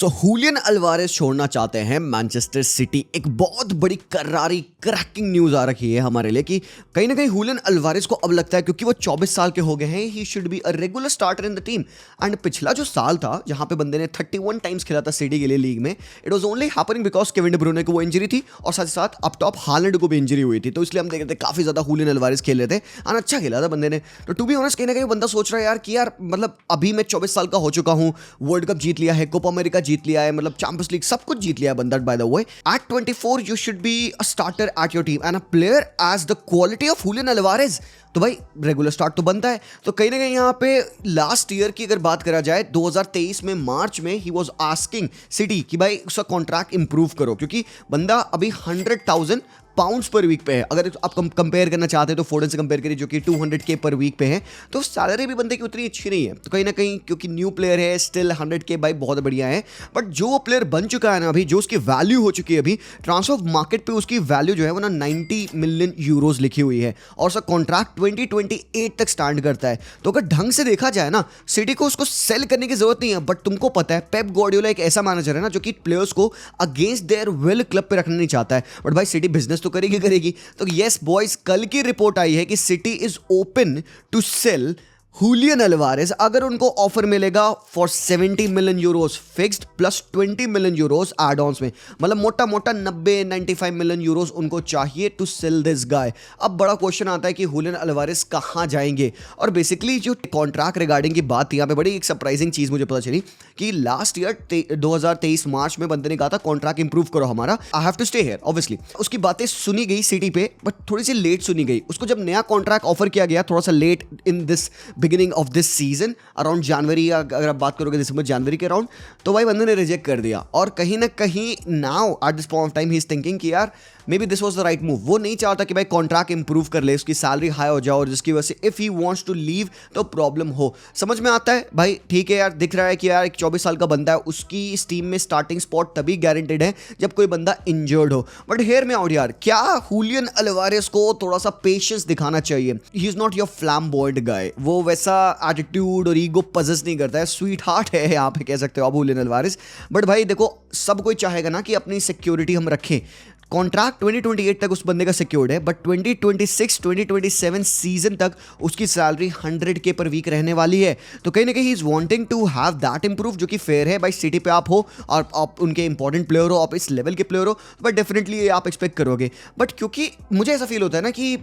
सो Julian Alvarez छोड़ना चाहते हैं मैनचेस्टर सिटी। एक बहुत बड़ी करारी क्रैकिंग न्यूज़ आ रखी है हमारे लिए कि कहीं ना कहीं हुलियन अल्वारेस को अब लगता है क्योंकि वो 24 साल के हो गए हैं, he should be a regular starter in the team. And पिछला जो साल था जहां पे बंदे ने 31 टाइम्स खेला था सिटी के लिए लीग में, it was only happening because Kevin De Bruyne को वो इंजरी थी और साथ ही साथ अप टॉप हालैंड को भी इंजरी हुई थी। तो इसलिए हम देख रहे थे काफी ज्यादा हुलियन अल्वारेस खेल रहे थे और अच्छा खेला था बंदे ने। तो टू बी ऑनेस्ट कहीं ना कहीं बंदा सोच रहा है यार कि यार मतलब अभी मैं 24 साल का हो चुका हूं, वर्ल्ड कप जीत लिया है, कोपा अमेरिका जीत लिया है, मतलब चैंपियंस लीग सब कुछ जीत लिया है बंदा। By the way at 24 you should be a starter at your team and a player as the quality of Julian Alvarez, तो भाई रेगुलर स्टार्ट तो बनता है। तो कहीं ना कहीं यहाँ पे लास्ट ईयर की अगर बात करा जाए 2023 में मार्च में ही वाज आस्किंग सिटी कि भाई उसका कॉन्ट्रैक्ट इंप्रूव करो, क्योंकि बंदा अभी 100,000 पाउंड्स पर वीक पे है। अगर आप कंपेयर करना चाहते हैं तो फोर्डन से कंपेयर करिए जो कि 200K पर वीक पे है, तो सैलरी भी बंदे की उतनी अच्छी नहीं है। तो कहीं ना कहीं क्योंकि न्यू प्लेयर है, स्टिल 100K भाई बहुत बढ़िया है, बट जो प्लेयर बन चुका है ना अभी, जो उसकी वैल्यू हो चुकी है अभी ट्रांसफर मार्केट पे, उसकी वैल्यू जो है वो ना 90 मिलियन यूरोज लिखी हुई है और उसका कॉन्ट्रैक्ट 2028 तक स्टैंड करता है। तो अगर ढंग से देखा जाए ना, सिटी को उसको सेल करने की जरूरत नहीं है। बट तुमको पता है पेप गार्डियोला एक ऐसा मैनेजर है ना जो कि प्लेयर्स को अगेंस्ट देयर विल क्लब पे रखना नहीं चाहता है। बट भाई सिटी बिजनेस तो करेगी। तो यस बॉयज, कल की रिपोर्ट आई है कि City is open to sell Julian Alvarez अगर उनको ऑफर मिलेगा for 70 million euros fixed plus 20 million euros add ons में, मतलब मोटा मोटा 90-95 मिलियन यूरोस उनको चाहिए टू सेल दिस गाय। अब बड़ा क्वेश्चन आता है कि हुलियन अल्वारेस कहां जाएंगे। और बेसिकली जो कॉन्ट्रैक्ट रिगार्डिंग की बात थी यहाँ पे, बड़ी एक सरप्राइजिंग चीज मुझे पता चली कि लास्ट ईयर 2023 मार्च में बंदे ने कहा था कॉन्ट्रैक्ट इंप्रूव करो हमारा, I have to stay here. Obviously उसकी बातें सुनी गई सिटी पे, बट थोड़ी सी लेट सुनी गई। उसको जब नया कॉन्ट्रैक्ट ऑफर किया गया थोड़ा सा late in this beginning of this season, around जनवरी, या अगर आप बात करोगे दिसंबर जनवरी के अराउंड, तो भाई बंदे ने रिजेक्ट कर दिया। और कहीं ना कहीं now at this point of time he is thinking कि यार may be this was the right move. वो नहीं चाहता कि भाई कॉन्ट्रैक्ट इंप्रूव कर ले, उसकी सैलरी हाई हो जाए और जिसकी वजह से if he wants to leave तो प्रॉब्लम हो। समझ में आता है भाई, ठीक है यार, दिख रहा है कि यार एक 24 साल का बंदा है, उसकी इस टीम में स्टार्टिंग स्पॉट तभी गारंटेड है जब कोई बंदा इंजर्ड हो। बट हेयर में आउट यार, क्या हुलियन अल्वारेस को थोड़ा सा पेशेंस दिखाना चाहिए। ही इज नॉट योर फ्लैम्बॉयड गाय, वो वैसा एटीट्यूड और ईगो पजेस नहीं करता है, स्वीट हार्ट है यहाँ पे कह सकते हो आप हुलियन अल्वारेस। बट भाई देखो, सब कोई चाहेगा ना कि अपनी सिक्योरिटी हम रखें। कॉन्ट्रैक्ट 2028 तक उस बंदे का सिक्योर्ड है, बट 2026-2027 सीजन तक उसकी सैलरी 100K पर वीक रहने वाली है। तो कहीं ना कहीं is wanting to have that improve, जो कि फेयर है भाई। सिटी पे आप हो और आप उनके इंपॉर्टेंट प्लेयर हो, आप इस लेवल के प्लेयर हो, बट डेफिनेटली ये आप एक्सपेक्ट करोगे। बट क्योंकि मुझे ऐसा फील होता है ना कि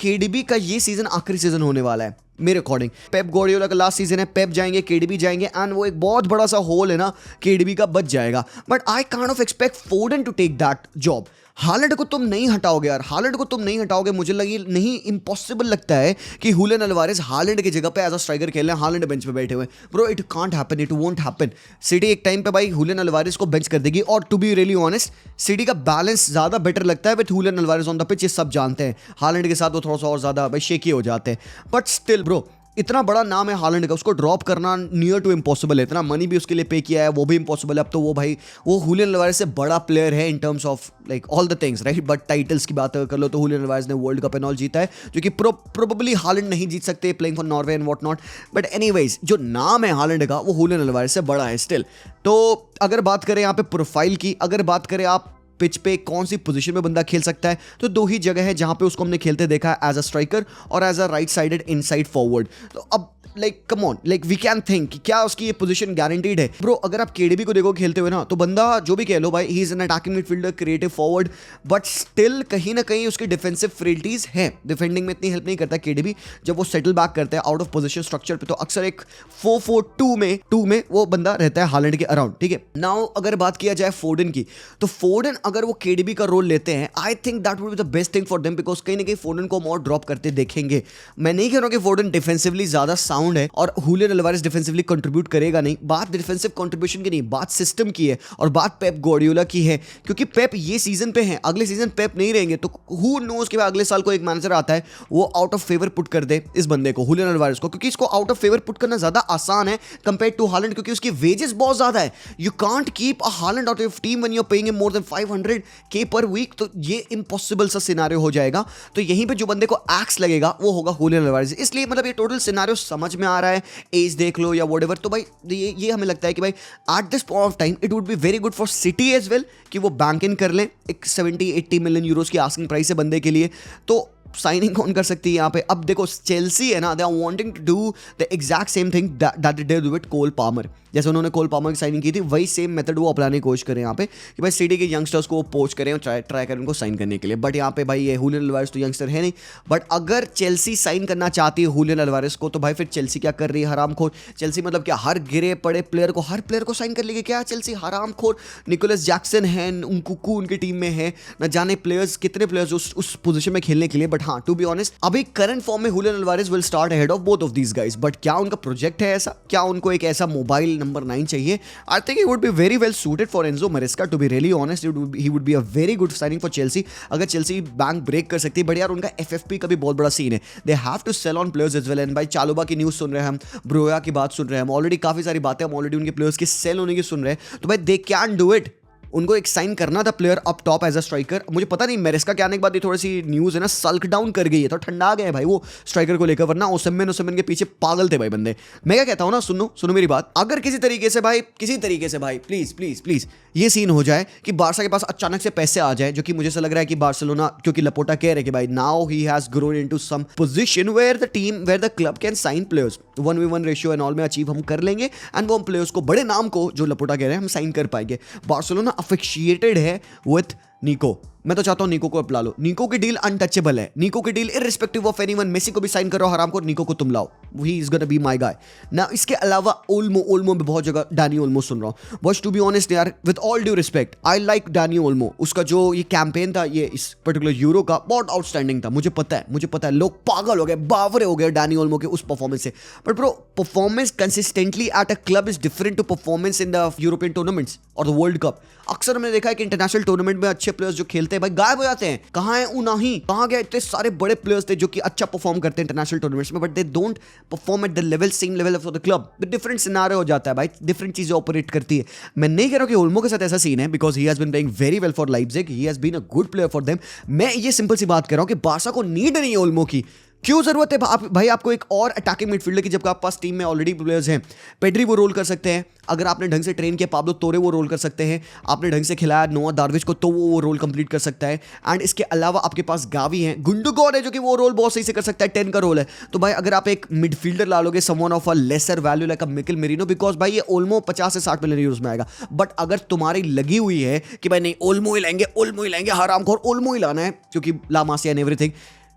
केडीबी का ये सीजन आखिरी सीजन होने वाला है मेरे अकॉर्डिंग। पेप गार्डियोला का लास्ट सीजन है, पेप जाएंगे, केडीबी जाएंगे, एंड वो एक बहुत बड़ा सा होल है ना केडीबी का बच जाएगा। But I kind of expect Foden to take that job. Haaland को तुम नहीं हटाओगे यार, हालैंड को तुम नहीं हटाओगे। मुझे लगी नहीं, इम्पॉसिबल लगता है कि हुलियन अल्वारेस हालैंड की जगह पे एज अ स्ट्राइकर खेल रहे हैं, हालैंड बेंच पे बैठे हुए। Bro it can't happen, it won't happen. City एक टाइम पे भाई हुलियन अल्वारेस को बेंच कर देगी। और to be really honest, City का बैलेंस ज्यादा बेटर लगता है with Julian Alvarez on the pitch, ये सब जानते हैं। हालैंड के साथ वो थोड़ा सा और ज्यादा भाई शेकी हो जाते हैं। बट स्टिल ब्रो, इतना बड़ा नाम है हालैंड का, उसको ड्रॉप करना नियर टू इम्पॉसिबल है। इतना मनी भी उसके लिए पे किया है, वो भी इम्पॉसिबल है। अब तो वो भाई वो हुलियन अल्वारेस से बड़ा प्लेयर है in terms of like all the things, right. But titles की बात कर लो तो हुलियन अल्वारेस ने वर्ल्ड कप एंड ऑल जीता है, जो कि प्रोबेबली हालैंड नहीं जीत सकते playing for Norway and what not. But anyways, जो नाम है हालैंड का वो हुलियन अल्वारेस से बड़ा है स्टिल। तो अगर बात करें यहाँ पे प्रोफाइल की, अगर बात करें आप पिच पे कौन सी पोजीशन में बंदा खेल सकता है, तो दो ही जगह है जहां पे उसको हमने खेलते देखा है, एज अ स्ट्राइकर और as a right sided inside forward. तो अब like come on, like we can think कि क्या उसकी ये पोजीशन गारंटीड है। ब्रो अगर आप केडीबी को देखो खेलते हुए ना, तो बंदा जो भी कह लो भाई, he is an attacking midfielder, creative forward, but still कहीं ना कहीं उसकी डिफेंसिव फ्रेलिटीज है। डिफेंडिंग में इतनी हेल्प नहीं करता केडीबी। जब वो सेटल बैक करता है आउट ऑफ पोजीशन स्ट्रक्चर पे, तो अक्सर एक 4-4-2 में वो बंदा रहता है हालैंड के अराउंड, ठीक है। नाउ अगर बात किया जाए फोर्डन की, तो फोर्डन अगर वो केडीबी का रोल लेते हैं, I think that would be the best thing for them, because कहीं ना कहीं फोर्डन को हम और ड्रॉप करते देखेंगे। मैं नहीं कह रहा हूं कि फोर्डन डिफेंसिवली ज्यादा साउंड है और हुलियन अल्वारेस डिफेंसिवली कंट्रीब्यूट करेगा नहीं। बात डिफेंसिव कंट्रीब्यूशन की नहीं, बात सिस्टम की है और बात पेप गार्डियोला की है। क्योंकि पेप ये सीजन पे है, अगले सीजन पेप नहीं रहेंगे, तो हु नोस कि अगले साल को एक मैनेजर आता है वो आउट ऑफ फेवर पुट कर दे इस बंदे को, हुलियन अल्वारेस को। क्योंकि इसको आउट ऑफ फेवर पुट करना ज्यादा आसान है कंपेयर टू हालैंड, क्योंकि उसकी वेजेस बहुत ज्यादा है। You can't keep a Haaland out of team when you are paying him more than 500K per week, तो ये इम्पॉसिबल सा सिनारियो हो जाएगा। तो यहीं पे जो बंदे को एक्स लगेगा वो होगा हुलियन अल्वारेज। इसलिए मतलब ये टोटल सिनारियो समझ में आ रहा है, एज देख लो या व्हाटएवर। तो भाई ये हमें लगता है कि भाई at this point of time it would be very good for City as well कि वो बैंक इन कर लें एक 70-80 मिलियन यूरोज की आस्किंग प्राइस है बंदे के लिए। तो साइनिंग कौन कर सकती है यहाँ पे? अब देखो चेल्सी है ना, they are wanting to do the exact same thing that they did with Cole Palmer. जैसे उन्होंने कोल पामर की साइनिंग की थी, वही सेम मेथड वो अपनाने की कोशिश करें यहाँ पे कि भाई सिटी के यंगस्टर्स को पोच करें और ट्राई करें उनको साइन करने के लिए। बट यहाँ पे भाई ये हुलियन अल्वारेज तो यंगस्टर है नहीं, बट अगर चेल्सी साइन करना चाहती है हुलियन अल्वारेज को, तो भाई फिर चेल्सी क्या कर रही है? हरामखोर चेल्सी। मतलब क्या हर गिरे पड़े हर प्लेयर को साइन कर लेगी क्या चेल्सी? हरामखोर। निकोलस जैक्सन है, उनकुकू उनकी टीम में है, न जाने प्लेयर्स कितने प्लेयर्स उस पोजीशन में खेलने के लिए। बट हाँ, टू बी ऑनेस्ट अभी करंट फॉर्म में Julian Alvarez will start ahead of both of these guys. But क्या उनका प्रोजेक्ट है ऐसा? क्या उनको एक ऐसा मोबाइल नंबर 9 चाहिए? I think he would be very well suited for Enzo Maresca, to be really honest. He would be a very good signing for Chelsea अगर चेल्सी बैंक ब्रेक कर सकती है। बट यार उनका FFP का भी बहुत बड़ा सीन है, they have to sell on players as well. And भाई चालोबा की न्यूज़ सुन रहे हैं हम, ब्रोया की बात सुन रहे हैं हम, ऑलरेडी काफ़ी सारी बातें हम ऑलरेडी उनके प्लेयर्स के सेल होने की सुन रहे हैं। तो भाई दे कैन डू इट। उनको एक साइन करना था player up top as a striker. मुझे पता नहीं मेरेस्का के आने के बाद ये थोड़ी सी न्यूज़ है ना सल्क डाउन कर गई है, तो ठंडा गए भाई वो स्ट्राइकर को लेकर, वरना ओसिमेन के पीछे पागल थे भाई बंदे। मैं क्या कहता हूँ ना, सुनो मेरी बात, अगर किसी तरीके से भाई प्लीज ये सीन हो जाए कि बार्सा के पास अचानक से पैसे आ जाए, जो कि मुझे ऐसा लग रहा है कि बार्सिलोना, क्योंकि लपोटा कह रहे हैं कि भाई now he has grown into some position where the club can sign players 1v1 ratio and all में अचीव हम कर लेंगे, एंड वो हम प्लेयर्स को, बड़े नाम को जो लपोटा कह रहे हैं, हम साइन कर पाएंगे। बार्सिलोना अफिशिएटेड है विथ निको। मैं तो चाहता हूं निको को अपना लो। निको की डील अनटचेबल है, निको की deal irrespective of anyone. Messi को भी साइन करो हराम को, निको को तुम लाओ, he is gonna be my guy ना। इसके अलावा ओल्मो में बहुत जगह डानी ओल्मो सुन रहा हूं। बट टू बी ऑनेस्ट यार, with all due respect, I like Dani Olmo. उसका जो ये कैंपेन था ये इस पर्टिकुलर यूरो का, बहुत आउटस्टैंडिंग था। मुझे पता है लोग पागल हो गए, बावरे हो गए डानी ओल्मो के उस परफॉर्मेंस से। But bro, performance consistently at a club is different to performance in the European tournaments और द वर्ल्ड कप। अक्सर हमने देखा है कि इंटरनेशनल टूर्नामेंट में अच्छे प्लेयर्स जो खेलते हैं भाई गायब हो जाते हैं। कहां है उनाही? कहां गए? इतने सारे बड़े प्लेयर्स थे जो कि अच्छा परफॉर्म करते हैं इंटरनेशनल टूर्नामेंट्स में, but they don't perform at the level, same level of the club. Different scenario हो जाता है भाई, डिफरेंट चीजें ऑपरेट करती है। मैं नहीं कह रहा हूं कि ओल्मो के साथ ऐसा सीन है, because he has been playing very well for Leipzig, he has been a good player for them. मैं ये सिंपल सी बात कर रहा हूं कि बार्सा को नीड नहीं है ओल्मो की। क्यों जरूरत है भाई आपको एक और अटैकिंग मिडफील्डर की, जबकि आप पास टीम में ऑलरेडी प्लेयर्स हैं। पेड्री वो रोल कर सकते हैं, अगर आपने ढंग से ट्रेन किया, पाब्लो तोरे वो रोल कर सकते हैं, आपने ढंग से खिलाया नोआ दारविच को तो वो रोल कंप्लीट कर सकता है। एंड इसके अलावा आपके पास गावी हैं, गुंडुगोन है जो कि वो रोल बहुत सही से कर सकता है, 10 का रोल है। तो भाई अगर आप एक मिडफील्डर ला लोगे someone of a lesser value like a Mikel merino, because भाई ये ओल्मो 50 से 60 मिलियन यूरोज में आएगा। बट अगर तुम्हारी लगी हुई है कि भाई नहीं ओल्मो ही लेंगे हरामखोर ओल्मो ही लाना है क्योंकि ला मासिया एंड एवरीथिंग,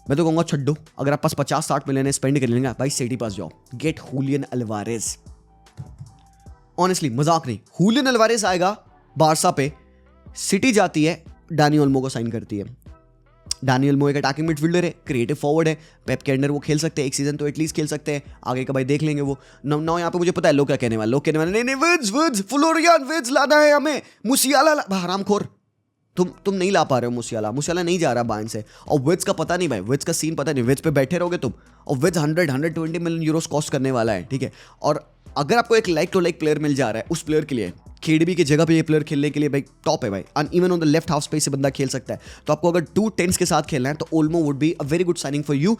मैं तो कहूँगा छड्डो। अगर आप पास 50-60 मिलियन स्पेंड कर लेंगे भाई, सिटी पास जाओ, गेट हुलियन अल्वारेज। ऑनेस्टली मजाक नहीं, हुलियन अल्वारेज आएगा बार्सा पे, सिटी जाती है डानी ओल्मो को साइन करती है। डानी ओल्मो एक अटैकिंग मिडफील्डर है, क्रिएटिव फॉरवर्ड है, पेप के अंडर वो खेल सकते हैं, एक सीजन तो एटलीस्ट खेल सकते हैं, आगे का भाई देख लेंगे वो। नाउ यहाँ पे मुझे पता है लोग क्या कहने वाले, नहीं विड्स फ्लोरियन विड्स लाना है हमें, मुसियाला हरामखोर। तुम नहीं ला पा रहे हो मुसियाला नहीं जा रहा बाइन से, और विड्स का पता नहीं भाई, विड्स का सीन पता नहीं, विड्स पे बैठे रहोगे तुम, और विड्स 100-120 मिलियन यूरोस कॉस्ट करने वाला है, ठीक है। और अगर आपको एक लाइक टू लाइक प्लेयर मिल जा रहा है, उस प्लेयर के लिए खेडबी की जगह पे ये प्लेयर खेलने के लिए भाई टॉप है भाई, and even on the left half space से बंदा खेल सकता है। तो आपको अगर 2 10s के साथ खेलना है तो Olmo would be a very good signing for you.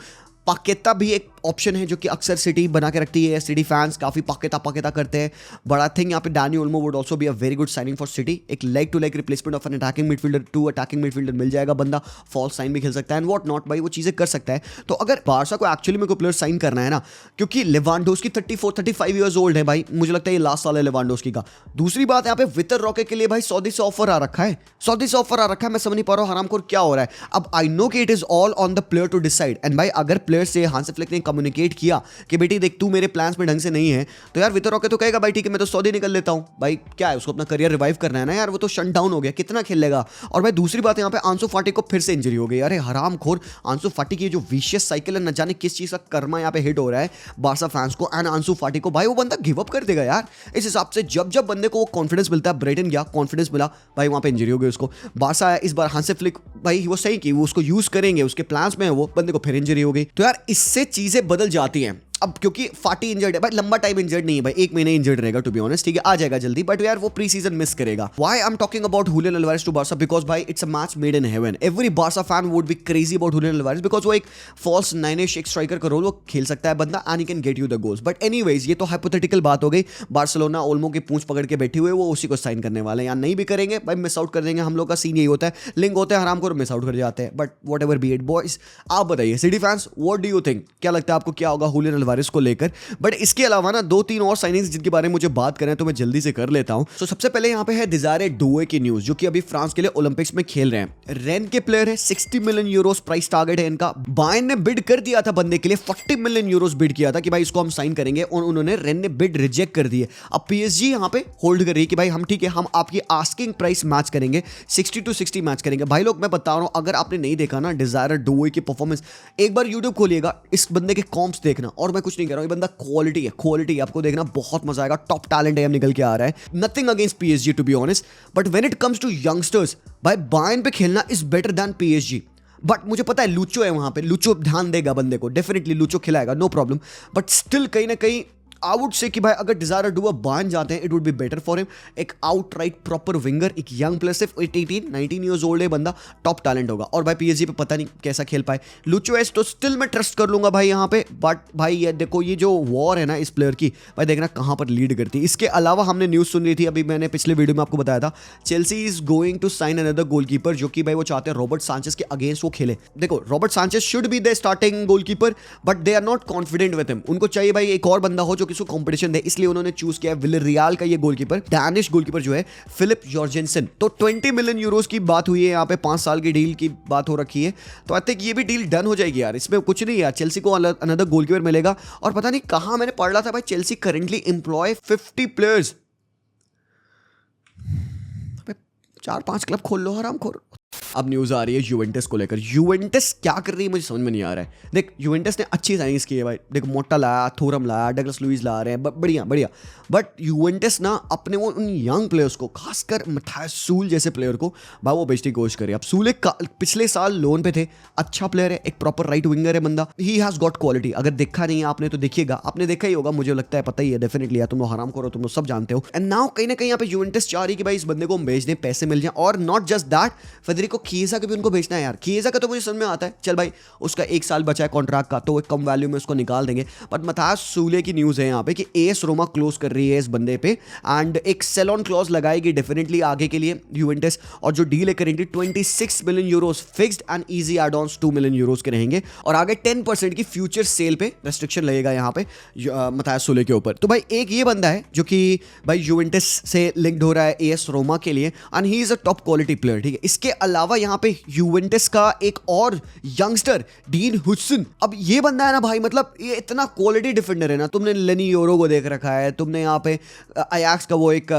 पाकेता भी एक ऑप्शन है जो कि अक्सर सिटी बना के रखती है, सिटी फैंस काफ़ी पाकेता करते हैं, बट आई थिंक यहाँ पे Dani Olmo would also be a very good signing for City. एक like to like replacement of an attacking midfielder to attacking midfielder मिल जाएगा, बंदा फॉल्स साइन भी खेल सकता है एंड व्हाट नॉट भाई, वो चीज़ें कर सकता है। तो अगर बार्सा को एक्चुअली में कोई प्लेयर साइन करना है ना, क्योंकि लेवांडोस्की 34-35 ईयर्स ओल्ड है भाई, मुझे लगता है ये लास्ट साल है लेवांडोस्की का। दूसरी बात यहाँ पे वितर रॉके के लिए भाई सऊदी से ऑफर आ रखा है, मैं समझ नहीं पा रहा हूँ हरामखोर क्या हो रहा है। अब आई नो कि it is all on the player to decide, and भाई अगर प्लेयर से हांसी फ्लिक ने कम्युनिकेट किया कि बेटी देख तू मेरे प्लान्स में ढंग से नहीं है, तो यार वितर रॉके तो कहेगा भाई ठीक है मैं तो सऊदी निकल लेता हूं भाई, क्या है उसको अपना करियर रिवाइव करना है ना यार, वो तो शट डाउन हो गया, कितना खेलेगा। और भाई दूसरी बात यहाँ पे आंसू फाटी को फिर से इंजरी हो गई। अरे हरामखोर, आंसू फाटी की जो विशियस साइकिल है, न जाने किस चीज का कर्मा यहाँ पे हिट हो रहा है बार्सा फैंस को एंड आंसू फाटी को, भाई वो बंदा गिव अप कर देगा यार। इस हिसाब से जब बंदे को वो कॉन्फिडेंस मिलता है, ब्राइटन गया कॉन्फिडेंस मिला भाई, वहां पे इंजरी हो गई उसको। बार्सा आया इस बार हांसी फ्लिक भाई, वो सही की वो उसको यूज करेंगे, उसके प्लान्स में है वो, बंदे को फिर इंजरी हो गई। तो यार इससे चीजें बदल जाती हैं। अब क्योंकि फाटी इंजर्ड है भाई, लंबा टाइम इंजर्ड नहीं है भाई, 1 महीने इंजर्ड रहेगा टू बी ऑनेस्ट, ठीक है, आ जाएगा जल्दी, बट यार वो प्री सीजन मिस करेगा। Why I am talking about Julian Alvarez to Barca, because भाई it's a match made in heaven. Every Barca fan would be crazy about Julian Alvarez because वो एक फॉल्स 9ish एक striker का role वो खेल सकता है बंदा, and he can get you the goals. But anyways ये तो हाइपोथेटिकल बात हो गई। बार्सिलोना ओल्मो की पूंछ पकड़ के बैठी हुए, वो उसी को साइन करने वाले हैं, या नहीं भी करेंगे भाई, मिस आउट कर देंगे। हम लोग का सीन यही होता है, लिंक होता है हराम को, मिस आउट कर जाते हैं। But what ever be it boys, आप बताइए city fans, what do you think, क्या लगता है आपको क्या होगा Julian Alvarez को लेकर। बट इसके अलावा ना 2-3 और साइनिंग्स जिनके बारे में मुझे बात करें तो मैं जल्दी से कर लेता हूं। तो सबसे पहले यहां पे है डिजायरे डुओए की न्यूज, जो कि अभी फ्रांस के लिए ओलंपिक्स में खेल रहे हैं। रेन के प्लेयर है, 60 मिलियन यूरोस प्राइस टारगेट है इनका। बायर्न ने बिड कर दिया था बंदे के लिए, 40 मिलियन यूरोस बिड किया था कि भाई इसको हम साइन करेंगे, और उन्होंने रेन ने बिड रिजेक्ट कर दी है। अब पीएसजी यहां पे होल्ड कर रही है कि भाई हम ठीक है, हम आपकी आस्किंग प्राइस मैच करेंगे, 60 to 60 मैच करेंगे। भाई लोग मैं बता रहा हूं, अगर आपने नहीं देखा ना डिजायरे डुओए की परफॉर्मेंस, एक बार यूट्यूब खोलिएगा, इस बंदे के कॉम्प्स देखना, और मैं कुछ नहीं कह रहा हूं, ये बंदा क्वालिटी है, क्वालिटी आपको देखना बहुत मजा आएगा। टॉप टैलेंट है, निकल के आ रहा है। Nothing against PSG to be honest, but when it comes to youngsters, भाई बायर्न पे खेलना is better than PSG. But मुझे पता है लूचो है वहां पे, लूचो ध्यान देगा बंदे को, डेफिनेटली लूचो खिलाएगा, नो प्रॉब्लम। बट स्टिल कहीं ना कहीं आई वुड से कि भाई अगर डिजायरे डुओए बायर्न जाते हैं, it would be better for him. एक आउटराइट प्रॉपर विंगर, एक यंग प्लेयर, सिर्फ 18-19 ईयर्स ओल्ड है बंदा, टॉप टैलेंट होगा। और भाई पीएसजी पे पता नहीं कैसा खेल पाए। लुचो एस तो स्टिल मैं ट्रस्ट कर लूंगा भाई यहाँ पे, बट भाई ये देखो, ये जो वॉर है ना इस प्लेयर की, भाई देखना कहाँ पर लीड करती है। इसके अलावा हमने न्यूज़ सुन रही थी, अभी मैंने पिछले वीडियो में आपको बताया था, Chelsea is going to sign another goalkeeper, जो कि भाई वो चाहते हैं रॉबर्ट सांचेस के अगेंस्ट वो खेले। देखो Robert Sanchez should be the starting goalkeeper, but they are not confident with him. उनको चाहिए भाई एक और बंदा हो जो किसी कॉम्पिटिशन दे, इसलिए उन्होंने चूज किया विलरियल का ये गोलकीपर, डैनिश गोलकीपर जो है फिलिप जॉर्जेंसन। तो 20 मिलियन यूरोस की बात हुई है यहाँ पे, 5 साल की डील की बात हो रखी है। तो आई थिंक ये भी डील डन हो जाएगी यार, इसमें कुछ नहीं यार, चेल्सी को अनदर गोलकीपर मिलेगा। और पता नहीं कहां मैंने पढ़ रहा था भाई, Chelsea currently employ 50 players. 4-5 club खोल लो आराम खोल। अब न्यूज़ आ रही है यूवेंटस को लेकर। यूवेंटस क्या कर रही है मुझे समझ में नहीं आ रहा है। देख यूवेंटस ने अच्छी साइनिंग्स की है भाई, देख मोटा लाया, थोरम लाया, डगलस लुइस ला रहे हैं, बढ़िया बढ़िया। बट यूवेंटस ना अपने वो उन यंग प्लेयर्स को, खासकर मैथायस सूल जैसे प्लेयर को भाई वो बेचने की कोशिश करे। अब सूल एक पिछले साल लोन पे थे, अच्छा प्लेयर है, एक प्रॉपर राइट विंगर है बंदा, ही हैज़ गॉट क्वालिटी। अगर देखा नहीं है आपने तो देखिएगा, आपने देखा ही होगा, मुझे लगता है पता ही है डेफिनेटली यार, तुम लोग हराम करो, तुम लोग सब जानते हो। एंड नाउ कहीं ना कहीं यहाँ पे यूवेंटस चाह रही कि भाई इस बंदे को हम बेच दें, पैसे मिल जाए। और नॉट जस्ट दैट, फेडरिको खीसा के भी उनको बेचना है यार। खीसा का तो मुझे समझ में आता है, चल भाई उसका 1 साल बचा है कॉन्ट्रैक्ट का, तो एक कम वैल्यू में उसको निकाल देंगे। बट मैथायस सूले की न्यूज़ है यहाँ पे कि एएस रोमा क्लोज कर रही है इस बंदे पे, एंड एक सेल ऑन क्लॉज लगाएगी डेफिनेटली आगे के लिए यूवेंटस। और जो डील है currently 26 million euros fixed and easy add ons 2 million euros के रहेंगे। और आगे 10% की फ्यूचर सेल पे रेस्ट्रिक्शन लगेगा यहाँ पे मैथायस सूले के ऊपर। तो भाई एक ये बंदा है जो कि भाई यूवेंटस से लिंक्ड हो रहा है एएस रोमा के लिए, and he is a top quality player, ठीक है। इसके अलावा यहाँ पे यूवेंटस का एक और यंगस्टर डीन हुडसन, अब ये बंदा है ना भाई, मतलब ये इतना क्वालिटी डिफेंडर है ना। तुमने लेनी योरो को देख रखा है, तुमने यहाँ पे अयाक्स का वो एक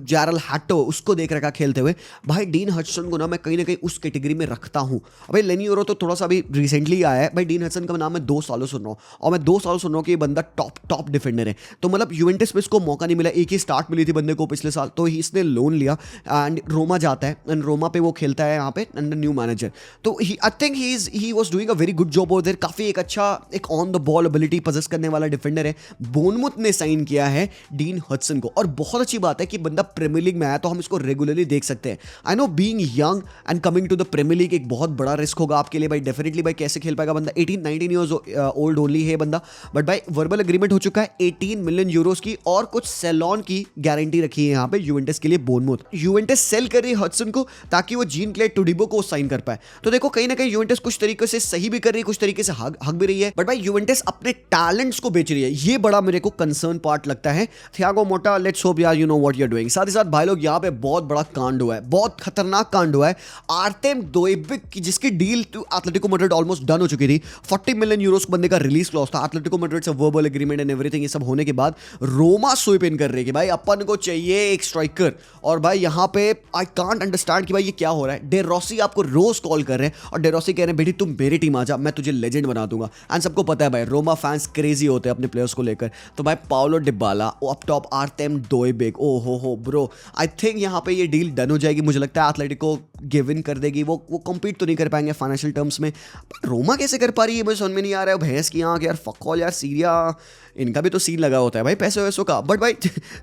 जैरल हैटो उसको देख रखा खेलते हुए। भाई डीन हडसन को ना मैं कहीं ना कहीं उस कैटेगरी में रखता हूँ। भाई लेनी योरो तो थोड़ा सा अभी रिसेंटली आया है, भाई डीन हडसन का नाम मैं 2 सालों सुन रहा हूँ, और मैं 2 सालों सुन रहा हूँ कि ये बंदा टॉप डिफेंडर है। तो मतलब यूवेंटस में इसको मौका नहीं मिला, एक ही स्टार्ट मिली थी बंदे को पिछले साल, तो इसने लोन लिया एंड रोमा जाता है, एंड रोमा पे वो खेलता है यहाँ पे अंडर न्यू मैनेजर। तो I think he was doing a very good job over there. काफी एक अच्छा एक on the ball ability possess करने वाला डिफेंडर है। बोर्नमूथ ने साइन किया है डीन हडसन को, और बहुत अच्छी बात है कि बंदा प्रीमियर लीग में आया तो हम इसको रेगुलरली देख सकते हैं। I know being young and coming to the Premier League एक बहुत बड़ा रिस्क होगा आपके लिए भाई, डेफिनेटली भाई कैसे खेल पाएगा बंदा, 18-19 ईयर्स ओल्ड ओनली है बंदा। बट भाई वर्बल एग्रीमेंट हो चुका है 18 मिलियन यूरोस की, और कुछ सेलॉन की गारंटी रखी है यहाँ पे यूवेंटस के लिए बोर्नमूथ। यूवेंटस सेल कर रही है हडसन को ताकि वो जीन क्लेड टुडिबो को साइन कर पाए। तो देखो कहीं ना कहीं यूवेंटस कुछ तरीके से सही भी कर रही है, कुछ तरीके से हक भी रही है। बट भाई यूवेंटस अपने टैलेंट्स को बेच रही है, ये बड़ा मेरे को कंसर्न पार्ट लगता है। थियागो मोटा, लेट्स होप यार you know what you are doing. साथ ही साथ भाई लोग यहाँ पे बहुत बड़ा कांड हुआ है, बहुत खतरनाक कांड हुआ है। आर्तेम डोइबिक की जिसकी deal to Atletico Madrid almost done हो चुकी थी, 40 मिलियन यूरोस बंदे का रिलीज क्लॉज था, एटलेटिको मैड्रिड से वर्बल एग्रीमेंट एंड एवरीथिंग, ये सब होने के बाद रोमा स्वीप इन कर रही है कि भाई अपन को चाहिए एक स्ट्राइकर। और भाई यहाँ पे आई कांट अंडरस्टैंड कि भाई ये क्या हो रहा है। डेरोसी आपको रोज कॉल कर रहे हैं और डेरोसी कह रहे हैं बेटी तुम मेरी टीम आ जा, मैं तुझे लेजेंड बना दूंगा। एंड सबको पता है भाई रोमा फैंस क्रेजी होते हैं अपने प्लेयर्स को लेकर। तो भाई Paulo Dybala up top Artem डोयबेक, ओ हो ब्रो, आई थिंक यहाँ पे ये डील डन हो जाएगी। मुझे लगता है एथलेटिको गिव इन कर देगी। वो कम्पीट तो नहीं कर पाएंगे फाइनेंशियल टर्म्स में, बट रोमा कैसे कर पा रही है मुझे समझ में नहीं आ रहा है। भैंस की आंख यार, फकॉल यार, सीरिया, इनका भी तो सीन लगा होता है भाई पैसे वैसों का। बट भाई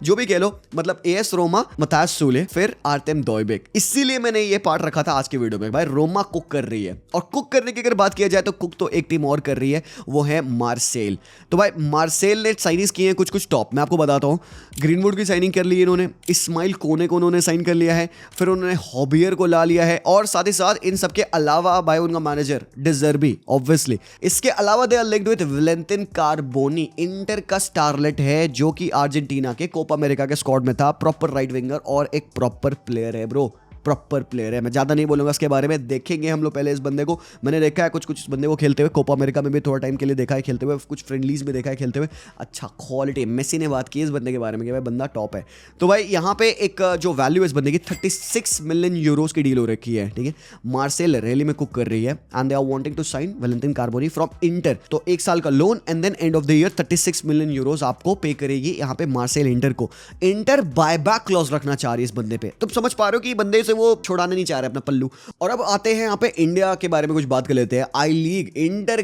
जो भी कह लो, मतलब एएस रोमा, मतास सूले, फिर आर्तेम डोयबेक। इसीलिए मैंने ये पार्ट रखा था आज की वीडियो में। भाई रोमा कुक कर रही है, और कुक करने की अगर बात किया जाए तो कुक तो एक टीम और कर रही है, वो है मार्सेल। तो भाई मार्सेल ने साइनिंग की है कुछ टॉप, मैं आपको बताता हूँ। ग्रीनवुड की साइनिंग कर ली है इन्होंने, इस्माइल कोने को उन्होंने साइन कर लिया है, फिर उन्होंने हॉबियर को ला लिया है, और साथ ही साथ इन सबके अलावा भाई उनका मैनेजर डिजर्बी ऑब्वियसली। इसके अलावा they are linked with Valentin Carboni, Inter का स्टारलेट है, जो कि अर्जेंटीना के कोपा अमेरिका के स्क्वाड में था। प्रॉपर राइट विंगर और एक प्रॉपर प्लेयर है ब्रो, प्रॉपर प्लेयर है। मैं ज़्यादा नहीं बोलूँगा इसके बारे में, देखेंगे हम लोग पहले इस बंदे को। मैंने देखा है कुछ इस बंदे को खेलते हुए, कोपा अमेरिका में भी थोड़ा टाइम के लिए देखा है खेलते हुए, कुछ फ्रेंडलीज में देखा है खेलते हुए। अच्छा क्वालिटी, मेसी ने बात की इस बंदे के बारे में कि भाई बंदा टॉप है। तो भाई यहाँ पे एक जो वैल्यू है इस बंदे की 36 मिलियन यूरोज की डील हो रखी है, ठीक है। मार्सेल रैली में कुक कर रही है and they are wanting to sign Valentin Carboni from Inter. तो 1 साल का loan and then end of the year 36 million euros आपको पे करेगी यहाँ पे मार्सेल इंटर को। इंटर बायबैक क्लॉज रखना चाह रही है इस बंदे पे। तुम समझ पा रहे हो कि बंदे से वो छोड़ाने नहीं चाह रहे अपना पल्लू। और अब आते हैं यहाँ पे इंडिया के बारे में कुछ बात कर लेते हैं। आई लीग इंटर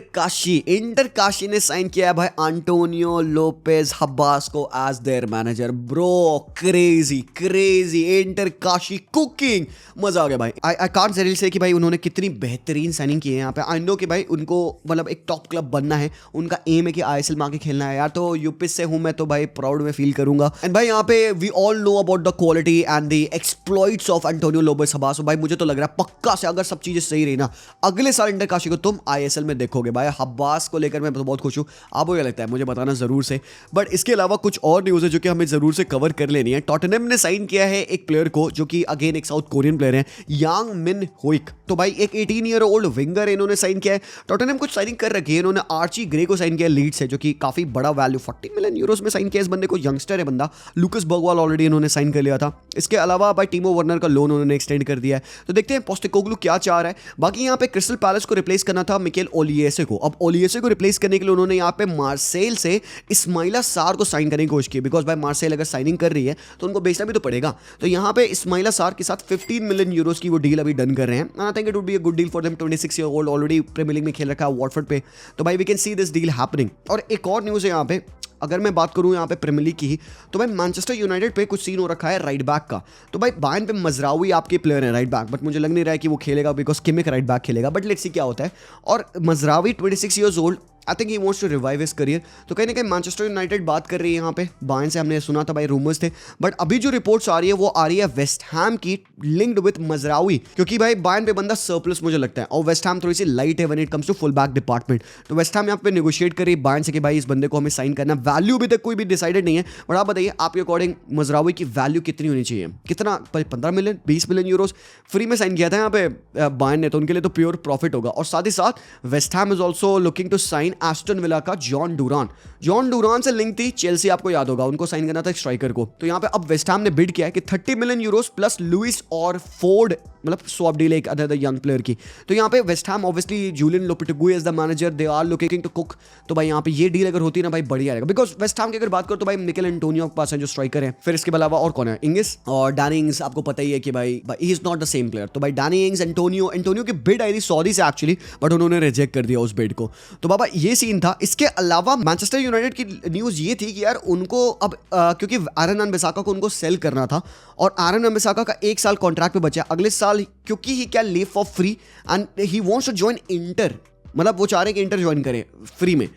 काशी ने साइन किया है भाई एंटोनियो लोपेज हब्बास को as their manager. Bro crazy Inter Kashi cooking, मजा आ गया भाई। आई कांट से कि भाई उन्होंने कितनी बेहतरीन साइनिंग की है यहाँ पे। आई नो कि भाई उनको मतलब एक टॉप क्लब बनना है, उनका एम है कि आईएसएल में आके खेलना है यार। तो यूपी से हूं मैं तो भाई प्राउड में फील करूंगा। एंड भाई यहाँ पे we all know about the quality and the exploits of Antonio Lopez Habas. भाई मुझे तो लग रहा है पक्का से अगर सब चीजें सही रही ना, अगले साल इंटर काशी को तुम आईएसएल में देखोगे। भाई हब्बास को लेकर मैं तो बहुत खुश हूं, आपको क्या लगता है मुझे बताना जरूर से। बट इसके अलावा कुछ और न्यूज है जो कि हमें जरूर से कवर कर लेनी है। टॉटनहम ने साइन किया है एक प्लेयर को, जो कि अगेन एक साउथ कोरियन प्लेयर है, यांग मिन होइक। तो भाई एक 18 ईयर ओल्ड विंगर इन्होंने साइन किया है। टॉटनहम कुछ साइनिंग कर रखी है इन्होंने। आर्ची ग्रे को साइन किया लीड से, जो कि काफी बड़ा वैल्यू 40 मिलियन यूरोस में साइन किया इस बंदे को। यंगस्टर है बंदा। लुकस बर्गवाल ऑलरेडी इन्होंने साइन कर लिया था। इसके अलावा भाई टीमो वर्नर का लोन उन्होंने एक्सटेंड कर दिया है। तो देखते हैं पोस्टेकोग्लू क्या चाह रहा है। बाकी यहाँ पे क्रिस्टल पैलेस को रिप्लेस करना था मिकेल ओलिएसे को। अब ओलिएसे को रिप्लेस करने के लिए उन्होंने यहाँ पे मार्सेल से इस्माइला सार को साइन करने की कोशिश की, बिकॉज भाई मार्सेल अगर साइनिंग कर रही है तो उनको बेचना भी तो पड़ेगा। तो यहाँ पे इस्माइला सार के साथ 15 मिलियन यूरोस की वो डील अभी डन कर रहे हैं। I think it would be a good deal for them. 26 year old, already Premier League में खेल रखा है वॉटफोर्ड पे। तो भाई we can see this deal happening. और एक और न्यूज़ है यहाँ पे, अगर मैं बात करूं यहाँ पे प्रीमियर लीग की, तो भाई मैनचेस्टर यूनाइटेड पे कुछ सीन हो रखा है राइट बैक का। तो भाई बायर्न पे मजरावी आपके प्लेयर है राइट बैक, बट मुझे लग नहीं रहा है कि वो खेलेगा, बिकॉज किमिक राइट बैक खेलेगा। बट लेट्स सी क्या होता है। और Mazraoui 26 years old, I think he wants to revive his career. तो कहीं ना कहीं मैनचेस्टर यूनाइटेड बात कर रही है यहाँ पे। बायर्न से हमने सुना था भाई, रूमर्स थे, बट अभी जो रिपोर्ट्स आ रही है वो आ रही है वेस्ट हैम की लिंक्ड विद मजरावी, क्योंकि भाई बायर्न पे बंदा सरप्लस मुझे लगता है, और वेस्ट हैम थोड़ी सी लाइट है when it comes to full back department. तो वेस्ट हैम यहाँ पे नेगोशिएट कर रही है बायर्न से कि भाई इस बंदे को हमें साइन करना। वैल्यू अभी तक कोई भी डिसाइडेड नहीं है, बट आप बताइए आपके अकॉर्डिंग मजरावी की वैल्यू कितनी होनी चाहिए? कितना? 15 मिलियन 20 मिलियन यूरोस फ्री में साइन किया था यहाँ पे बायर्न ने, तो उनके लिए तो प्योर प्रॉफिट होगा। और साथ ही साथ West Ham is also looking to sign Aston Villa का जॉन डूरान से लिंक थी चेल्सी, आपको याद होगा, उनको साइन करना था एक स्ट्राइकर को। तो यहाँ पे अब वेस्ट हैम ने बिड किया है कि 30 million euros plus Lewis Orford, मतलब स्वैप डील एक अदर यंग प्लेयर की। तो यहाँ पे West Ham obviously Julen Lopetegui is the manager, they are looking to cook. तो भाई यहाँ पे ये डील अगर होती है ना भाई, बढ़िया रहेगा। बिकॉज वेस्ट हैम की अगर बात करो तो भाई मिकेल एंटोनियो के पास है जो स्ट्राइकर है, फिर इसके अलावा और कौन है, इंग्स और डैनी इंग्स। आपको पता ही है कि भाई he is not the same player. तो भाई डैनी इंग्स, एंटोनियो की बिड आई थी सऊदी से एक्चुअली, बट उन्होंने रिजेक्ट कर दिया उस बिड को। तो बाबा ये सीन था। इसके अलावा मैनचेस्टर यूनाइटेड की न्यूज़ ये थी कि यार उनको अब क्योंकि आयरन बिसाका को उनको सेल करना था, और आयरन बिसाका का 1 साल कॉन्ट्रैक्ट पे बचा अगले साल, क्योंकि he can leave for free and he wants to join Inter. मतलब वो चाह रहे कि इंटर ज्वाइन करें फ्री में,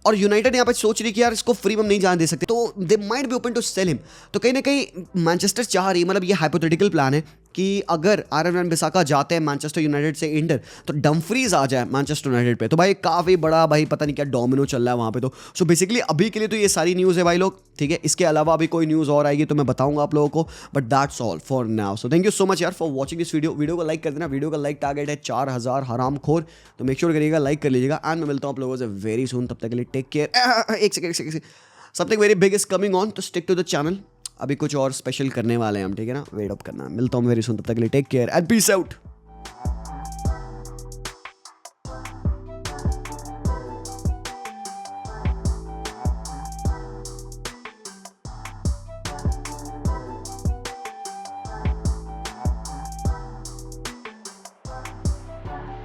और यूनाइटेड यहाँ पे सोच रही कि यार इसको फ्री में नहीं जाने दे सकते, तो they might be open to sell him. तो कहीं ना कहीं मैनचेस्टर चाह रही है, मतलब ये हाइपोथेटिकल प्लान है कि अगर आयरन बिसाका जाते हैं मैनचेस्टर यूनाइटेड से इंटर, तो डम्फ्रीज आ जाए मैनचेस्टर यूनाइटेड पे। तो भाई काफ़ी बड़ा भाई पता नहीं क्या डोमिनो चल रहा है वहाँ पे। तो सो बेसिकली अभी के लिए तो ये सारी न्यूज़ है भाई लोग, ठीक है। इसके अलावा अभी कोई न्यूज़ और आएगी तो मैं बताऊंगा आप लोगों को, but that's all for now. So thank you so much यार फॉर वॉचिंग दिस वीडियो को लाइक कर देना। वीडियो का लाइक टारगेट है 4000 हरामखोर, तो मेक श्योर करिएगा, लाइक कर लीजिएगा। एंड मैं मिलता हूँ आप लोगों से वेरी सून, तब तक के लिए टेक केयर। एक second, something very big is coming on, तो स्टिक टू द चैनल। अभी कुछ और स्पेशल करने वाले हैं हम, ठीक है ना, वेट अप करना। मिलता हूँ वेरी सून, तब तक के लिए take care and peace out.